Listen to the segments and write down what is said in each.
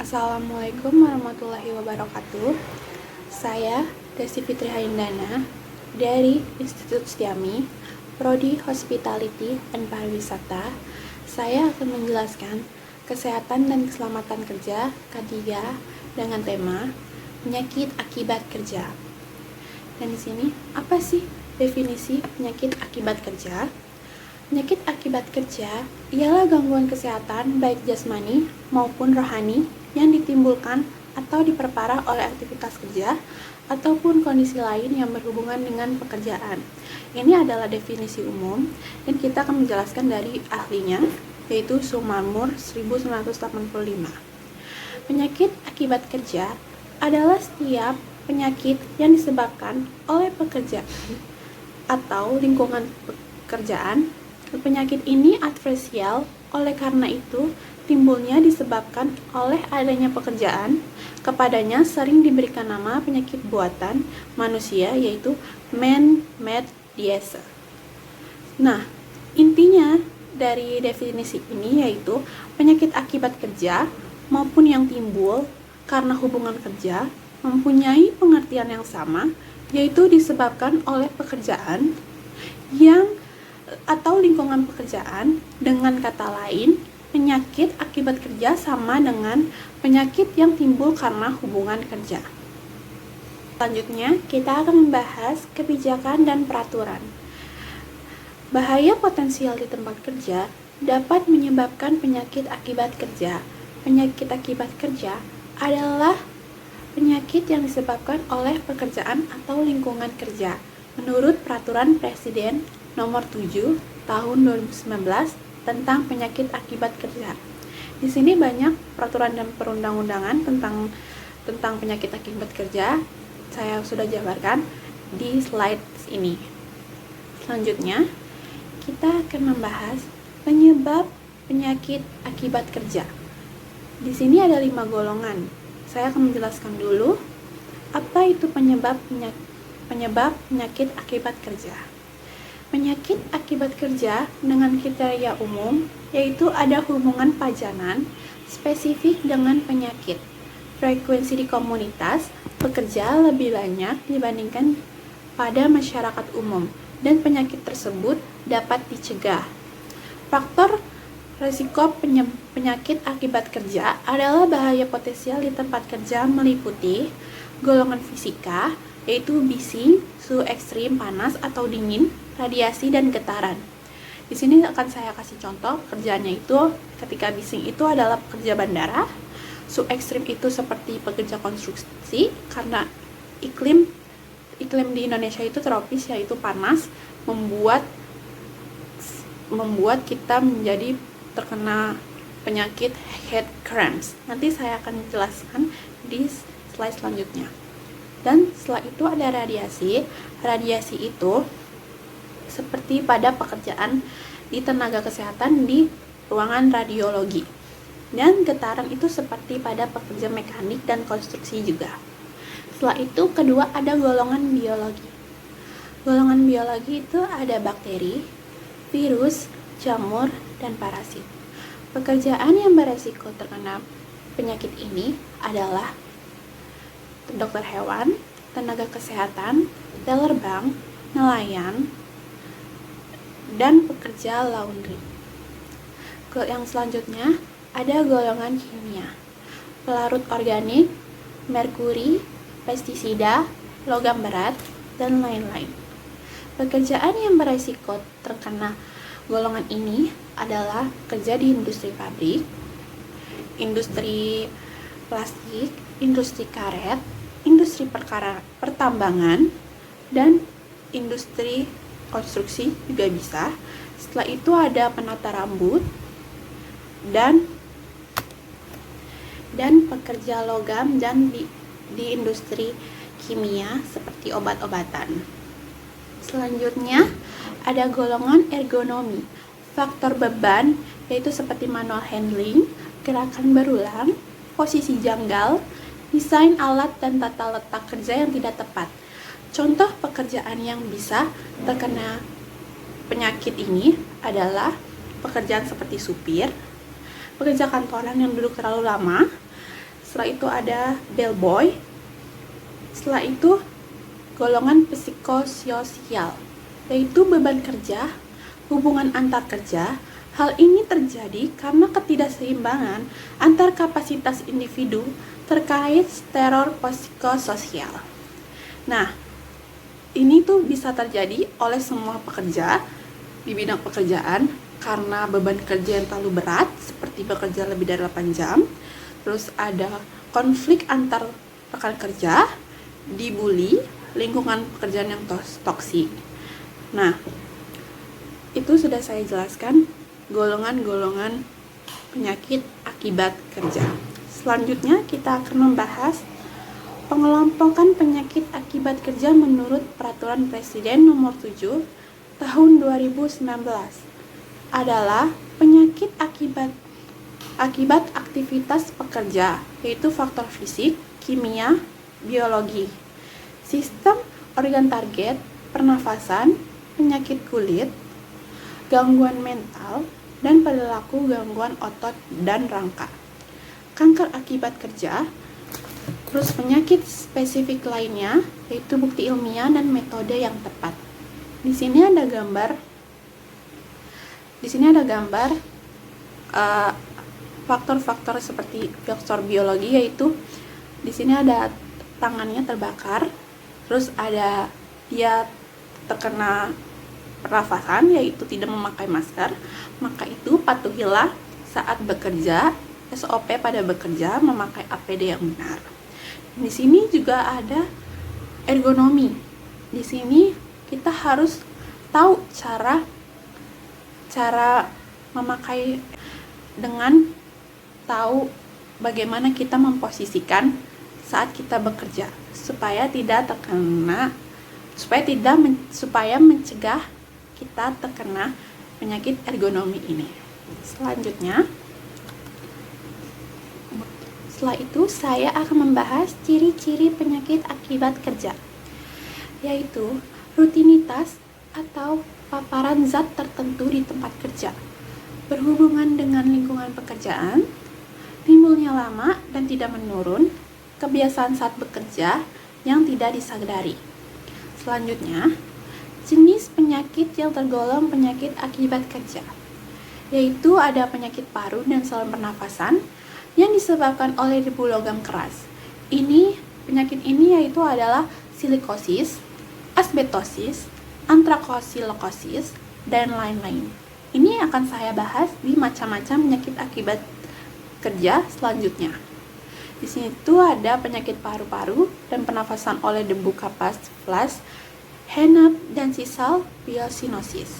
Assalamualaikum warahmatullahi wabarakatuh. Saya Desi Fitri Haindana dari Institut Setiami, Prodi Hospitality and Pariwisata. Saya akan menjelaskan kesehatan dan keselamatan kerja K3 dengan tema penyakit akibat kerja. Dan di sini apa sih definisi penyakit akibat kerja? Penyakit akibat kerja ialah gangguan kesehatan baik jasmani maupun rohani yang ditimbulkan atau diperparah oleh aktivitas kerja ataupun kondisi lain yang berhubungan dengan pekerjaan. Ini adalah definisi umum dan kita akan menjelaskan dari ahlinya, yaitu Sumarmur 1985. Penyakit akibat kerja adalah setiap penyakit yang disebabkan oleh pekerjaan atau lingkungan pekerjaan. Penyakit ini adversial, oleh karena itu timbulnya disebabkan oleh adanya pekerjaan. Kepadanya sering diberikan nama penyakit buatan manusia, yaitu man-made disease. Nah, intinya dari definisi ini yaitu penyakit akibat kerja maupun yang timbul karena hubungan kerja mempunyai pengertian yang sama, yaitu disebabkan oleh pekerjaan yang atau lingkungan pekerjaan. Dengan kata lain, penyakit akibat kerja sama dengan penyakit yang timbul karena hubungan kerja. Selanjutnya, kita akan membahas kebijakan dan peraturan. Bahaya potensial di tempat kerja dapat menyebabkan penyakit akibat kerja. Penyakit akibat kerja adalah penyakit yang disebabkan oleh pekerjaan atau lingkungan kerja. Menurut Peraturan Presiden Nomor 7 Tahun 2019 tentang penyakit akibat kerja. Di sini banyak peraturan dan perundang-undangan tentang penyakit akibat kerja. Saya sudah jabarkan di slide ini. Selanjutnya, kita akan membahas penyebab penyakit akibat kerja. Di sini ada 5 golongan. Saya akan menjelaskan dulu apa itu penyebab penyakit akibat kerja. Penyakit akibat kerja dengan kriteria umum yaitu ada hubungan pajanan spesifik dengan penyakit. Frekuensi di komunitas pekerja lebih banyak dibandingkan pada masyarakat umum dan penyakit tersebut dapat dicegah. Faktor risiko penyakit akibat kerja adalah bahaya potensial di tempat kerja meliputi golongan fisika, yaitu bising, suhu ekstrim, panas atau dingin, radiasi, dan getaran. Di sini akan saya kasih contoh kerjanya itu. Ketika bising itu adalah pekerja bandara, suhu ekstrim itu seperti pekerja konstruksi karena iklim di Indonesia itu tropis, yaitu panas, membuat kita menjadi terkena penyakit head cramps. Nanti saya akan jelaskan di slide selanjutnya. Dan setelah itu ada radiasi. Radiasi itu seperti pada pekerjaan di tenaga kesehatan di ruangan radiologi. Dan getaran itu seperti pada pekerja mekanik dan konstruksi juga. Setelah itu kedua ada golongan biologi. Golongan biologi itu ada bakteri, virus, jamur, dan parasit. Pekerjaan yang beresiko terkena penyakit ini adalah dokter hewan, tenaga kesehatan, teller bank, nelayan, dan pekerja laundry. Yang selanjutnya ada golongan kimia, pelarut organik, merkuri, pestisida, logam berat, dan lain-lain. Pekerjaan yang beresiko terkena golongan ini adalah kerja di industri pabrik, industri plastik, industri karet, industri pertambangan, dan industri konstruksi juga bisa. Setelah itu ada penata rambut dan pekerja logam dan di industri kimia seperti obat-obatan. Selanjutnya ada golongan ergonomi, faktor beban yaitu seperti manual handling, gerakan berulang, posisi janggal, desain alat dan tata letak kerja yang tidak tepat. Contoh pekerjaan yang bisa terkena penyakit ini adalah pekerjaan seperti supir, pekerja kantoran yang duduk terlalu lama, setelah itu ada bellboy, setelah itu golongan psikososial, yaitu beban kerja, hubungan antar kerja. Hal ini terjadi karena ketidakseimbangan antar kapasitas individu terkait teror psikososial. Nah, ini tuh bisa terjadi oleh semua pekerja di bidang pekerjaan karena beban kerja yang terlalu berat, seperti bekerja lebih dari 8 jam. Terus ada konflik antar rekan kerja, dibully, lingkungan pekerjaan yang toksik. Nah, itu sudah saya jelaskan golongan-golongan penyakit akibat kerja. Selanjutnya kita akan membahas pengelompokan penyakit akibat kerja menurut Peraturan Presiden Nomor 7 Tahun 2019 adalah penyakit akibat aktivitas pekerja, yaitu faktor fisik, kimia, biologi, sistem organ target, pernafasan, penyakit kulit, gangguan mental, dan perilaku gangguan otot dan rangka, kanker akibat kerja, terus penyakit spesifik lainnya, yaitu bukti ilmiah dan metode yang tepat. Di sini ada gambar faktor-faktor seperti faktor biologi, yaitu di sini ada tangannya terbakar, terus ada dia terkena pernafasan, yaitu tidak memakai masker, maka itu patuhilah saat bekerja, SOP pada bekerja, memakai APD yang benar. Di sini juga ada ergonomi. Di sini kita harus tahu cara memakai dengan tahu bagaimana kita memposisikan saat kita bekerja supaya mencegah kita terkena penyakit ergonomi ini. Selanjutnya, setelah itu saya akan membahas ciri-ciri penyakit akibat kerja, yaitu rutinitas atau paparan zat tertentu di tempat kerja, berhubungan dengan lingkungan pekerjaan, timbulnya lama dan tidak menurun, kebiasaan saat bekerja yang tidak disadari. Selanjutnya, jenis penyakit yang tergolong penyakit akibat kerja, yaitu ada penyakit paru dan saluran pernafasan yang disebabkan oleh debu logam keras. Penyakit ini yaitu adalah silikosis, asbestosis, antrakosilosis, dan lain-lain. Ini akan saya bahas di macam-macam penyakit akibat kerja selanjutnya. Di sini tuh ada penyakit paru-paru dan pernafasan oleh debu kapas flash, henap, dan sisal biosinosis.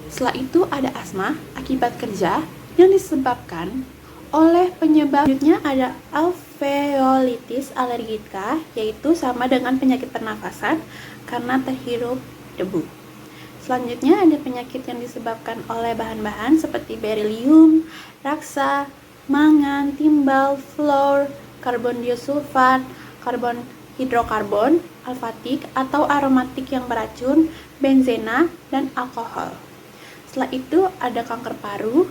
Setelah itu ada asma akibat kerja yang disebabkan oleh penyebab. Selanjutnya ada alveolitis alergika, yaitu sama dengan penyakit pernafasan karena terhirup debu. Selanjutnya ada penyakit yang disebabkan oleh bahan-bahan seperti berilium, raksa, mangan, timbal, fluor, karbon diosulfat, karbon hidrokarbon, alfatik atau aromatik yang beracun, benzena, dan alkohol. Setelah itu ada kanker paru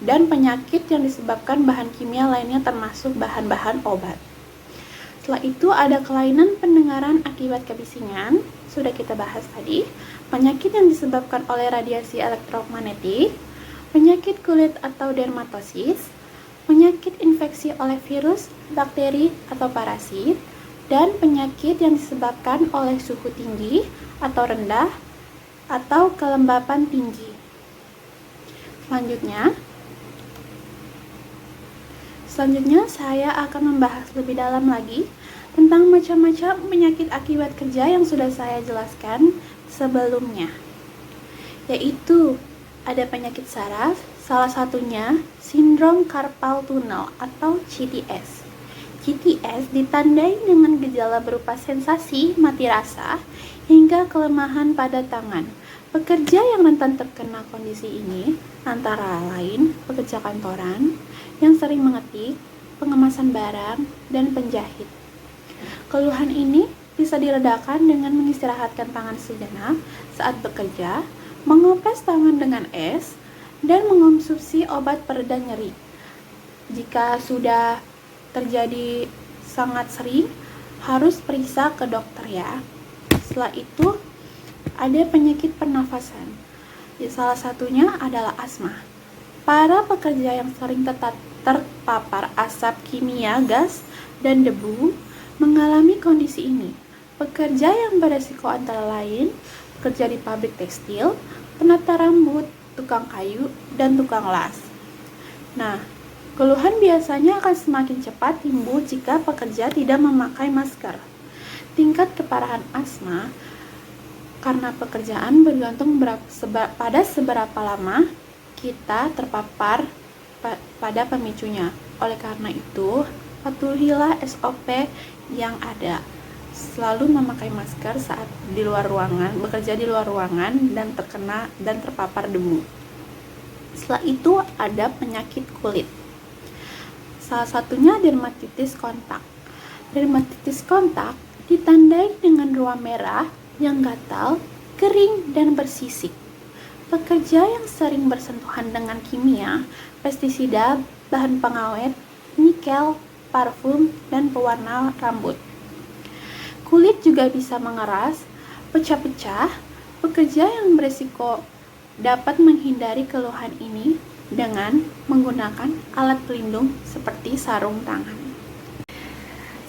dan penyakit yang disebabkan bahan kimia lainnya termasuk bahan-bahan obat. Setelah itu ada kelainan pendengaran akibat kebisingan, sudah kita bahas tadi, penyakit yang disebabkan oleh radiasi elektromagnetik, penyakit kulit atau dermatosis, penyakit infeksi oleh virus, bakteri, atau parasit, dan penyakit yang disebabkan oleh suhu tinggi atau rendah atau kelembapan tinggi. Selanjutnya saya akan membahas lebih dalam lagi tentang macam-macam penyakit akibat kerja yang sudah saya jelaskan sebelumnya, yaitu ada penyakit saraf, salah satunya sindrom carpal tunnel atau CTS. CTS ditandai dengan gejala berupa sensasi mati rasa hingga kelemahan pada tangan. Pekerja yang rentan terkena kondisi ini antara lain pekerja kantoran yang sering mengetik, pengemasan barang, dan penjahit. Keluhan ini bisa diredakan dengan mengistirahatkan tangan sejenak saat bekerja, mengoples tangan dengan es, dan mengonsumsi obat pereda nyeri. Jika sudah terjadi sangat sering, harus periksa ke dokter ya. Setelah itu, ada penyakit pernafasan. Salah satunya adalah asma. Para pekerja yang sering terpapar asap kimia, gas, dan debu mengalami kondisi ini. Pekerja yang beresiko antara lain pekerja di pabrik tekstil, penata rambut, tukang kayu, dan tukang las. Nah, keluhan biasanya akan semakin cepat timbul jika pekerja tidak memakai masker. Tingkat keparahan asma karena pekerjaan bergantung pada seberapa lama kita terpapar pada pemicunya. Oleh karena itu, patuhilah SOP yang ada. Selalu memakai masker saat bekerja di luar ruangan dan terpapar debu. Setelah itu ada penyakit kulit. Salah satunya dermatitis kontak. Dermatitis kontak ditandai dengan ruam merah yang gatal, kering, dan bersisik. Pekerja yang sering bersentuhan dengan kimia, pestisida, bahan pengawet, nikel, parfum, dan pewarna rambut. Kulit juga bisa mengeras, pecah-pecah. Pekerja yang berisiko dapat menghindari keluhan ini dengan menggunakan alat pelindung seperti sarung tangan.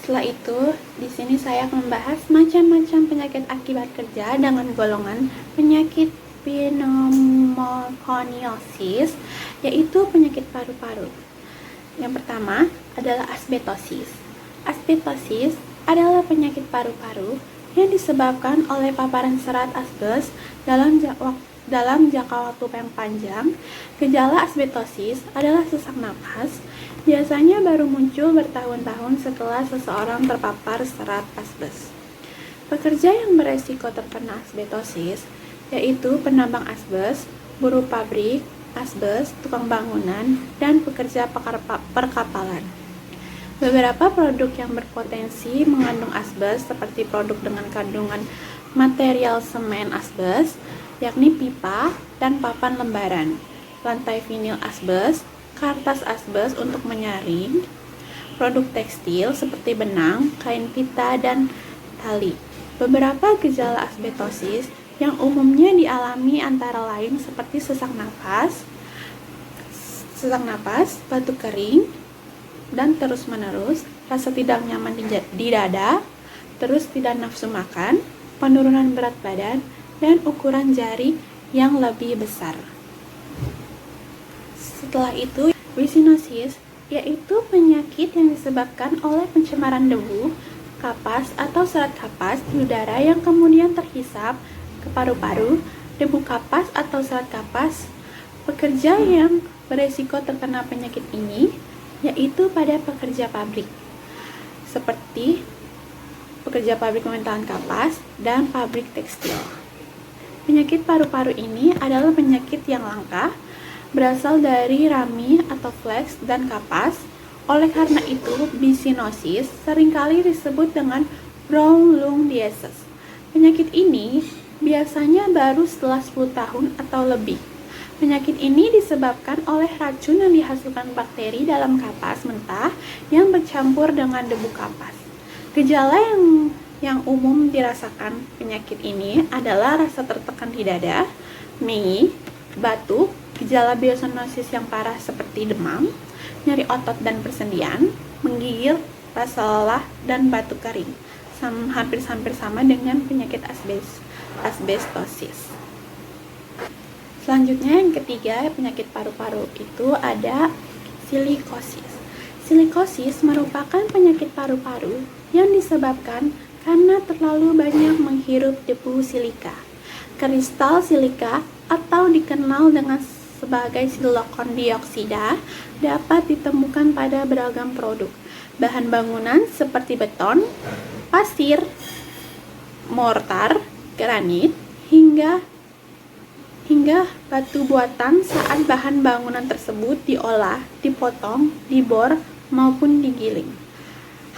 Setelah itu, di sini saya akan membahas macam-macam penyakit akibat kerja dengan golongan penyakit pneumokoniosis, yaitu penyakit paru-paru. Yang pertama adalah asbestosis. Asbestosis adalah penyakit paru-paru yang disebabkan oleh paparan serat asbes dalam jangka waktu yang panjang. Gejala asbestosis adalah sesak napas, biasanya baru muncul bertahun-tahun setelah seseorang terpapar serat asbes. Pekerja yang beresiko terkena asbestosis yaitu penambang asbes, buruh pabrik asbes, tukang bangunan, dan pekerja perkapalan. Beberapa produk yang berpotensi mengandung asbes seperti produk dengan kandungan material semen asbes, yakni pipa dan papan lembaran, lantai vinil asbes, kertas asbes untuk menyaring, produk tekstil seperti benang, kain pita, dan tali. Beberapa gejala asbestosis yang umumnya dialami antara lain seperti sesak napas, batuk kering, dan terus-menerus, rasa tidak nyaman di dada, terus tidak nafsu makan, penurunan berat badan, dan ukuran jari yang lebih besar. Setelah itu, ricinosis, yaitu penyakit yang disebabkan oleh pencemaran debu, kapas atau serat kapas di udara yang kemudian terhisap ke paru-paru. Debu kapas atau serat kapas, pekerja yang beresiko terkena penyakit ini yaitu pada pekerja pabrik, seperti pekerja pabrik pementalan kapas dan pabrik tekstil. Penyakit paru-paru ini adalah penyakit yang langka, berasal dari rami atau flex dan kapas. Oleh karena itu, bisinosis seringkali disebut dengan brown lung disease. Penyakit ini biasanya baru setelah 10 tahun atau lebih. Penyakit ini disebabkan oleh racun yang dihasilkan bakteri dalam kapas mentah yang bercampur dengan debu kapas. Gejala yang umum dirasakan penyakit ini adalah rasa tertekan di dada, nyeri, batuk, gejala biosinosis yang parah seperti demam, nyeri otot dan persendian, menggigil, rasa lelah, dan batuk kering. Hampir sama dengan penyakit asbestosis. Selanjutnya yang ketiga, penyakit paru-paru itu ada silikosis. Silikosis merupakan penyakit paru-paru yang disebabkan karena terlalu banyak menghirup debu silika. Kristal silika atau dikenal dengan sebagai silikon dioksida dapat ditemukan pada beragam produk. Bahan bangunan seperti beton, pasir, mortar, granit, hingga batu buatan saat bahan bangunan tersebut diolah, dipotong, dibor, maupun digiling.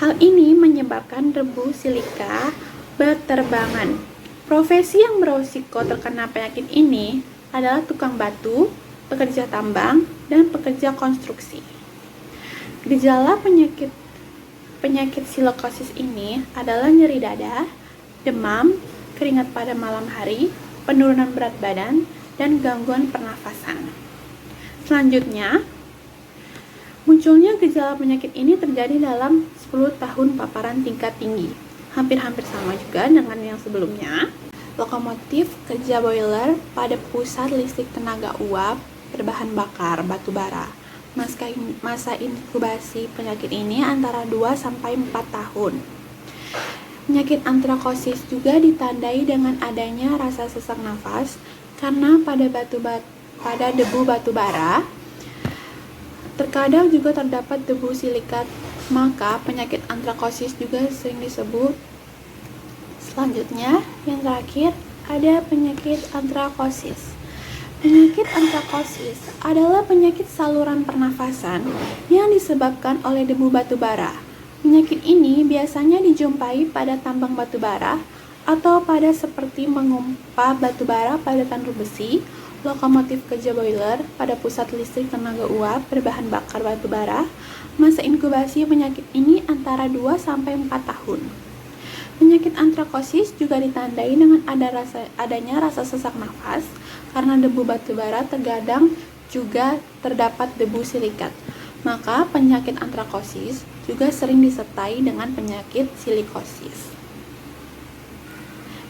Hal ini menyebabkan debu silika berterbangan. Profesi yang berisiko terkena penyakit ini adalah tukang batu, pekerja tambang, dan pekerja konstruksi. Gejala penyakit silikosis ini adalah nyeri dada, demam, keringat pada malam hari, penurunan berat badan, dan gangguan pernafasan. Selanjutnya, munculnya gejala penyakit ini terjadi dalam 10 tahun paparan tingkat tinggi. Hampir-hampir sama juga dengan yang sebelumnya. Lokomotif kerja boiler pada pusat listrik tenaga uap berbahan bakar batu bara. Masa inkubasi penyakit ini antara 2-4 tahun. Penyakit antrakosis juga ditandai dengan adanya rasa sesak nafas karena pada debu batu bara. Terkadang juga terdapat debu silikat, maka penyakit antrakosis juga sering disebut. Selanjutnya, yang terakhir ada penyakit antrakosis. Penyakit antrakosis adalah penyakit saluran pernafasan yang disebabkan oleh debu batu bara. Penyakit ini biasanya dijumpai pada tambang batu bara atau pada seperti mengumpa batu bara pada tandur besi, lokomotif kerja boiler pada pusat listrik tenaga uap berbahan bakar batu bara. Masa inkubasi penyakit ini antara 2-4 tahun. Penyakit antrakosis juga ditandai dengan adanya rasa sesak nafas karena debu batu bara, terkadang juga terdapat debu silikat. Maka penyakit antrakosis juga sering disertai dengan penyakit silikosis.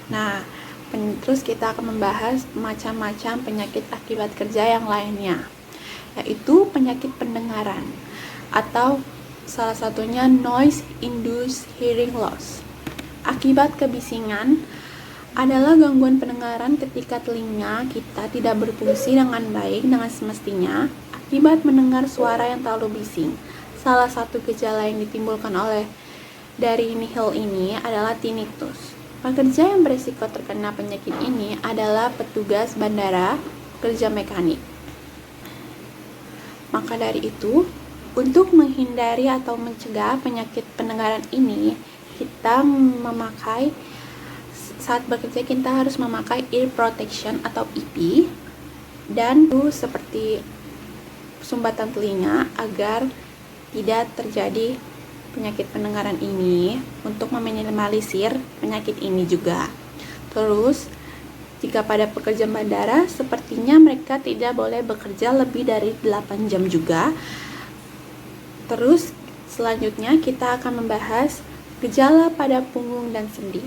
Nah, terus kita akan membahas macam-macam penyakit akibat kerja yang lainnya, yaitu penyakit pendengaran atau salah satunya noise induced hearing loss. Akibat kebisingan adalah gangguan pendengaran ketika telinga kita tidak berfungsi dengan baik dengan semestinya akibat mendengar suara yang terlalu bising. Salah satu gejala yang ditimbulkan dari nihil ini adalah tinnitus. Pekerja yang berisiko terkena penyakit ini adalah petugas bandara, pekerja mekanik. Maka dari itu, untuk menghindari atau mencegah penyakit pendengaran ini, saat bekerja kita harus memakai ear protection atau EP dan itu seperti sumbatan telinga agar tidak terjadi penyakit pendengaran ini, untuk meminimalisir penyakit ini juga. Terus jika pada pekerja bandara, sepertinya mereka tidak boleh bekerja lebih dari 8 jam juga. Terus selanjutnya kita akan membahas gejala pada punggung dan sendi.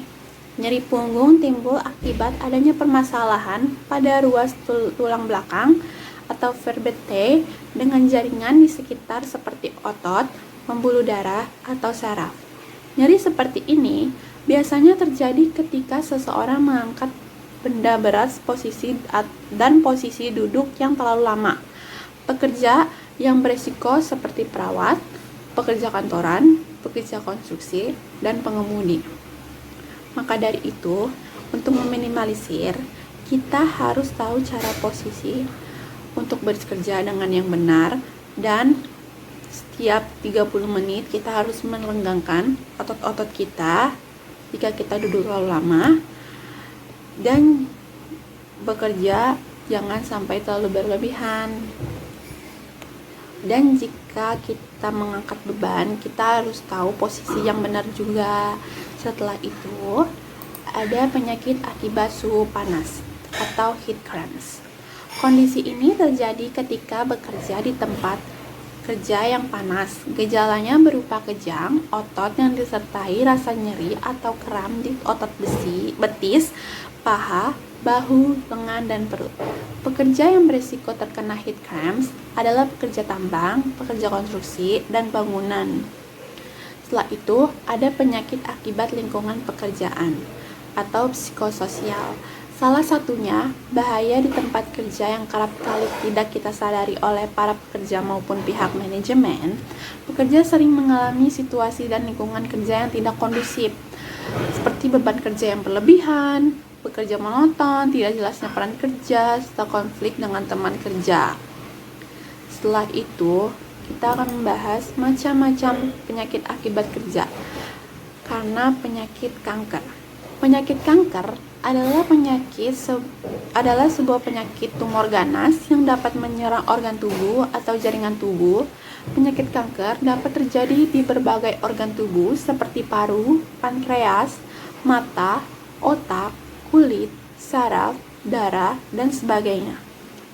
Nyeri punggung timbul akibat adanya permasalahan pada ruas tulang belakang atau vertebrae dengan jaringan di sekitar seperti otot, pembuluh darah, atau saraf. Nyeri seperti ini biasanya terjadi ketika seseorang mengangkat benda berat dan posisi duduk yang terlalu lama. Pekerja yang berisiko seperti perawat, pekerja kantoran, pekerja konstruksi, dan pengemudi. Maka dari itu, untuk meminimalisir, kita harus tahu cara posisi untuk bekerja dengan yang benar, dan setiap 30 menit kita harus merenggangkan otot-otot kita jika kita duduk terlalu lama, dan bekerja jangan sampai terlalu berlebihan. Dan jika kita mengangkat beban, kita harus tahu posisi yang benar juga. Setelah itu, ada penyakit akibat suhu panas atau heat cramps. Kondisi ini terjadi ketika bekerja di tempat kerja yang panas. Gejalanya berupa kejang, otot yang disertai rasa nyeri atau kram di otot betis, paha, bahu, lengan, dan perut. Pekerja yang berisiko terkena heat cramps adalah pekerja tambang, pekerja konstruksi, dan bangunan. Setelah itu, ada penyakit akibat lingkungan pekerjaan atau psikososial. Salah satunya, bahaya di tempat kerja yang kerap kali tidak kita sadari oleh para pekerja maupun pihak manajemen. Pekerja sering mengalami situasi dan lingkungan kerja yang tidak kondusif, seperti beban kerja yang berlebihan, bekerja monoton, tidak jelasnya peran kerja, serta konflik dengan teman kerja. Setelah itu, kita akan membahas macam-macam penyakit akibat kerja. Karena penyakit kanker. Penyakit kanker adalah sebuah penyakit tumor ganas yang dapat menyerang organ tubuh atau jaringan tubuh. Penyakit kanker dapat terjadi di berbagai organ tubuh seperti paru, pankreas, mata, otak, kulit, saraf, darah, dan sebagainya.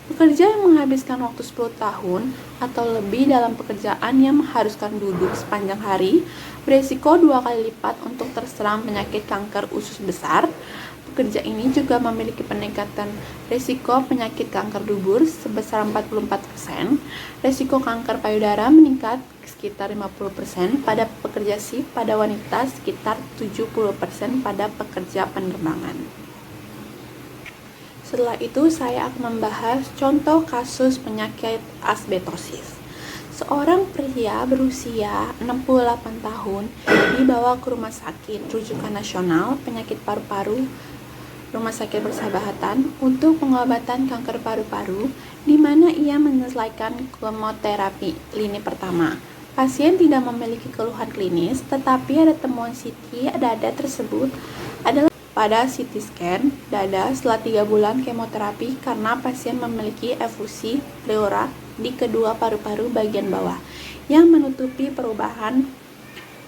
Pekerja yang menghabiskan waktu 10 tahun atau lebih dalam pekerjaan yang mengharuskan duduk sepanjang hari beresiko 2 kali lipat untuk terserang penyakit kanker usus besar. Pekerja ini juga memiliki peningkatan risiko penyakit kanker dubur sebesar 44%, risiko kanker payudara meningkat sekitar 50% pada pekerja shift, pada wanita sekitar 70% pada pekerja penerbangan. Setelah itu saya akan membahas contoh kasus penyakit asbestosis. Seorang pria berusia 68 tahun dibawa ke rumah sakit rujukan nasional penyakit paru-paru Rumah Sakit Persahabatan untuk pengobatan kanker paru-paru, di mana ia menyelesaikan kemoterapi lini pertama. Pasien tidak memiliki keluhan klinis, tetapi ada temuan CT dada tersebut adalah pada CT scan dada setelah 3 bulan kemoterapi karena pasien memiliki efusi pleura di kedua paru-paru bagian bawah yang menutupi perubahan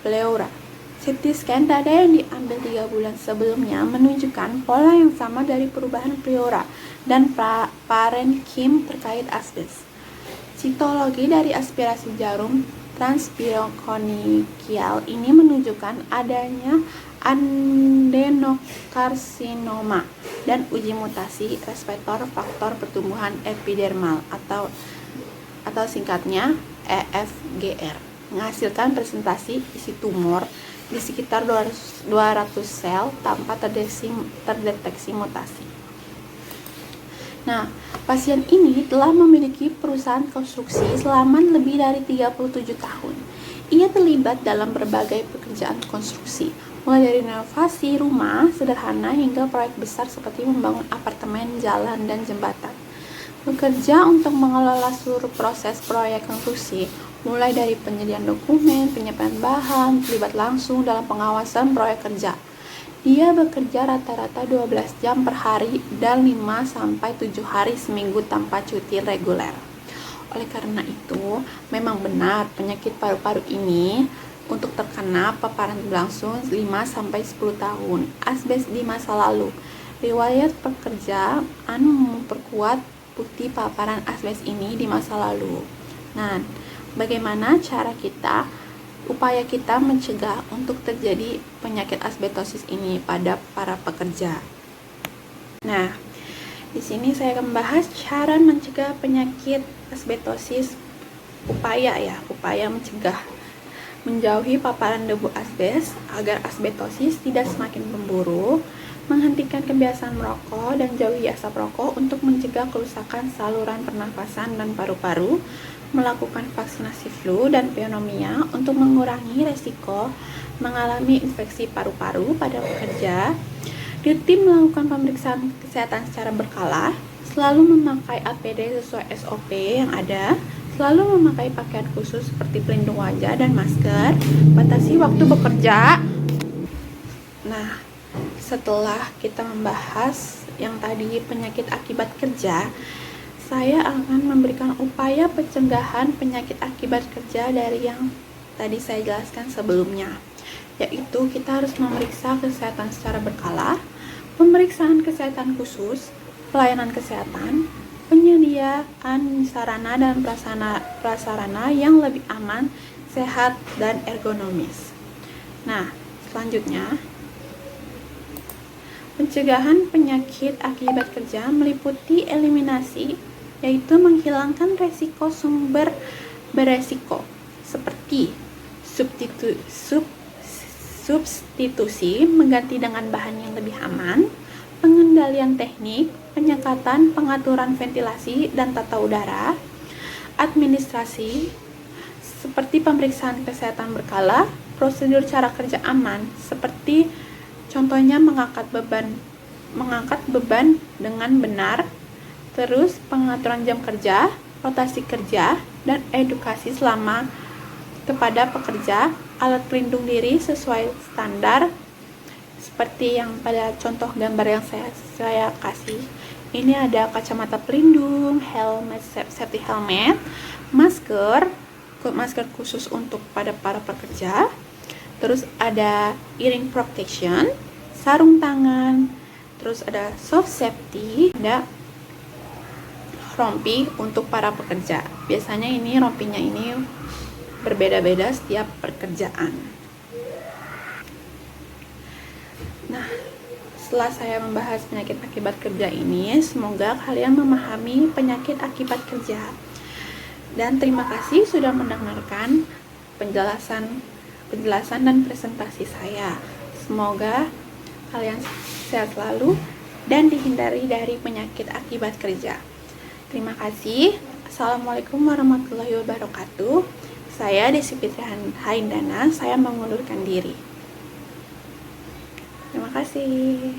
pleura. CT scan dada yang diambil 3 bulan sebelumnya menunjukkan pola yang sama dari perubahan pleura dan parenkim terkait asbes. Citologi dari aspirasi jarum transpirokonikial ini menunjukkan adanya adenokarsinoma dan uji mutasi reseptor faktor pertumbuhan epidermal atau singkatnya EFGR menghasilkan presentasi isi tumor di sekitar 200 sel tanpa terdeteksi mutasi. Nah, pasien ini telah memiliki perusahaan konstruksi selama lebih dari 37 tahun. Ia terlibat dalam berbagai pekerjaan konstruksi, mulai dari renovasi rumah sederhana hingga proyek besar seperti membangun apartemen, jalan, dan jembatan. Bekerja untuk mengelola seluruh proses proyek konstruksi, mulai dari penyediaan dokumen, penyiapan bahan, terlibat langsung dalam pengawasan proyek kerja. Dia bekerja rata-rata 12 jam per hari dan 5-7 hari seminggu tanpa cuti reguler. Oleh karena itu, memang benar penyakit paru-paru ini untuk terkena paparan berlangsung 5-10 tahun. Asbes di masa lalu. Riwayat pekerjaan memperkuat bukti paparan asbes ini di masa lalu. Nah, bagaimana upaya kita mencegah untuk terjadi penyakit asbestosis ini pada para pekerja? Nah, di sini saya akan membahas cara mencegah penyakit asbestosis. Upaya mencegah: menjauhi paparan debu asbes agar asbestosis tidak semakin memburuk, menghentikan kebiasaan merokok dan jauhi asap rokok untuk mencegah kerusakan saluran pernafasan dan paru-paru, melakukan vaksinasi flu dan pneumonia untuk mengurangi resiko mengalami infeksi paru-paru pada pekerja, rutin melakukan pemeriksaan kesehatan secara berkala, selalu memakai APD sesuai SOP yang ada, selalu memakai pakaian khusus seperti pelindung wajah dan masker, batasi waktu bekerja. Nah, setelah kita membahas yang tadi penyakit akibat kerja, saya akan memberikan upaya pencegahan penyakit akibat kerja dari yang tadi saya jelaskan sebelumnya, yaitu kita harus memeriksa kesehatan secara berkala, pemeriksaan kesehatan khusus, pelayanan kesehatan, penyediaan sarana dan prasarana yang lebih aman, sehat, dan ergonomis. Nah, selanjutnya, pencegahan penyakit akibat kerja meliputi eliminasi, yaitu menghilangkan resiko sumber beresiko seperti substitusi mengganti dengan bahan yang lebih aman, pengendalian teknik, penyekatan, pengaturan ventilasi dan tata udara, administrasi seperti pemeriksaan kesehatan berkala, prosedur cara kerja aman seperti contohnya mengangkat beban dengan benar, terus pengaturan jam kerja, rotasi kerja, dan edukasi selama kepada pekerja, alat pelindung diri sesuai standar seperti yang pada contoh gambar yang saya kasih. Ini ada kacamata pelindung, helmet, safety helmet, masker khusus untuk pada para pekerja. Terus ada earring protection, sarung tangan, terus ada soft safety, ada rompi untuk para pekerja. Biasanya ini rompinya ini berbeda-beda setiap pekerjaan. Nah, setelah saya membahas penyakit akibat kerja ini, semoga kalian memahami penyakit akibat kerja. Dan terima kasih sudah mendengarkan penjelasan dan presentasi saya. Semoga kalian sehat selalu dan dihindari dari penyakit akibat kerja. Terima kasih. Assalamualaikum warahmatullahi wabarakatuh. Saya Desi Fitri Haindana, saya mengundurkan diri. Terima kasih.